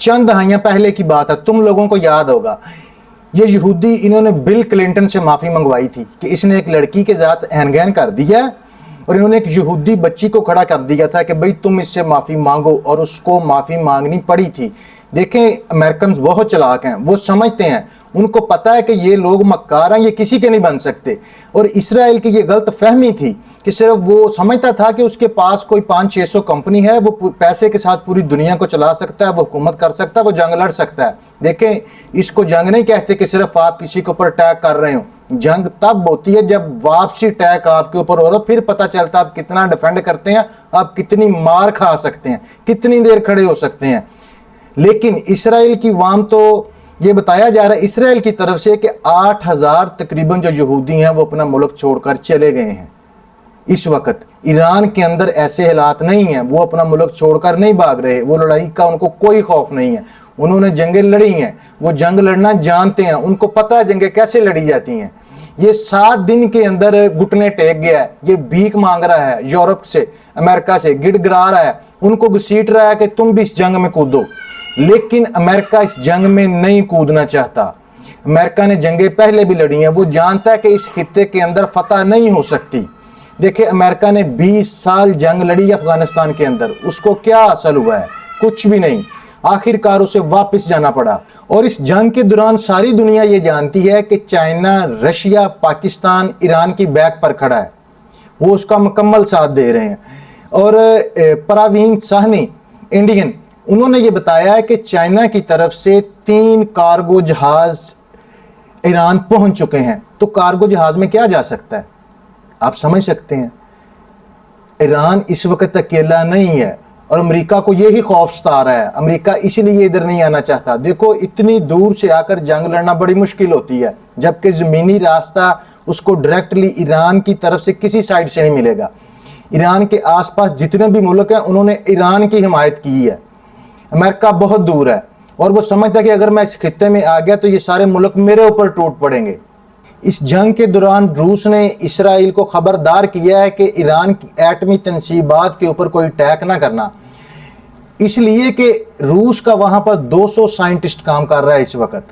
چند دہائیاں پہلے کی بات ہے، تم لوگوں کو یاد ہوگا یہ یہودی انہوں نے بل کلنٹن سے معافی منگوائی تھی کہ اس نے ایک لڑکی کے ذات ہین کر دیا اور انہوں نے ایک یہودی بچی کو کھڑا کر دیا تھا کہ بھئی تم اس سے معافی مانگو، اور اس کو معافی مانگنی پڑی تھی۔ دیکھیں امریکنز بہت چلاک ہیں، وہ سمجھتے ہیں، ان کو پتا ہے کہ یہ لوگ مکار ہیں، یہ کسی کے نہیں بن سکتے۔ اور اسرائیل کی یہ غلط فہمی تھی کہ صرف وہ سمجھتا تھا کہ اس کے پاس کوئی 500-600 کمپنی ہے، وہ پیسے کے ساتھ پوری دنیا کو چلا سکتا ہے، وہ حکومت کر سکتا ہے، وہ جنگ لڑ سکتا ہے۔ دیکھیں اس کو جنگ نہیں کہتے کہ صرف آپ کسی کے اوپر اٹیک کر رہے ہو، جنگ تب ہوتی ہے جب واپسی اٹیک آپ کے اوپر ہو رہا، پھر پتہ چلتا آپ کتنا ڈیفینڈ کرتے ہیں، آپ کتنی مار کھا سکتے ہیں، کتنی دیر کھڑے ہو سکتے ہیں۔ لیکن اسرائیل کی عوام تو یہ بتایا جا رہا ہے اسرائیل کی طرف سے کہ 8,000 تقریباً جو یہودی ہیں وہ اپنا ملک چھوڑ کر چلے گئے ہیں۔ اس وقت ایران کے اندر ایسے حالات نہیں ہیں، وہ اپنا ملک چھوڑ کر نہیں بھاگ رہے، وہ لڑائی کا ان کو کوئی خوف نہیں ہے، انہوں نے جنگیں لڑی ہیں، وہ جنگ لڑنا جانتے ہیں، ان کو پتہ ہے جنگیں کیسے لڑی جاتی ہیں۔ یہ 7 دن کے اندر گھٹنے ٹیک گیا ہے، یہ بھیک مانگ رہا ہے یورپ سے، امریکہ سے، گڑ گڑا رہا ہے، ان کو گھسیٹ رہا ہے کہ تم بھی اس جنگ میں کودو۔ لیکن امریکہ اس جنگ میں نہیں کودنا چاہتا۔ امریکہ نے جنگیں پہلے بھی لڑی ہیں، وہ جانتا ہے کہ اس خطے کے اندر فتح نہیں ہو سکتی۔ دیکھیں امریکہ نے 20 سال جنگ لڑی افغانستان کے اندر، اس کو کیا حاصل ہوا ہے؟ کچھ بھی نہیں، آخر کار اسے واپس جانا پڑا۔ اور اس جنگ کے دوران ساری دنیا یہ جانتی ہے کہ چائنا، رشیا، پاکستان ایران کی بیک پر کھڑا ہے، وہ اس کا مکمل ساتھ دے رہے ہیں۔ اور پراوین ساہنی انڈین، انہوں نے یہ بتایا ہے کہ چائنا کی طرف سے 3 کارگو جہاز ایران پہنچ چکے ہیں۔ تو کارگو جہاز میں کیا جا سکتا ہے؟ آپ سمجھ سکتے ہیں ایران اس وقت اکیلا نہیں ہے، اور امریکہ کو یہی خوف ستا رہا ہے، امریکہ اس لیے ادھر نہیں آنا چاہتا۔ دیکھو اتنی دور سے آ کر جنگ لڑنا بڑی مشکل ہوتی ہے، جبکہ زمینی راستہ اس کو ڈائریکٹلی ایران کی طرف سے کسی سائڈ سے نہیں ملے گا۔ ایران کے آس پاس جتنے بھی ملک ہیں انہوں نے ایران کی حمایت کی ہے۔ امریکہ بہت دور ہے اور وہ سمجھتا ہے کہ اگر میں اس خطے میں آ گیا تو یہ سارے ملک میرے اوپر ٹوٹ پڑیں گے۔ اس جنگ کے دوران روس نے اسرائیل کو خبردار کیا ہے کہ ایران کی ایٹمی تنصیبات کے اوپر کوئی اٹیک نہ کرنا، اس لیے کہ روس کا وہاں پر 200 سائنٹسٹ کام کر رہا ہے اس وقت۔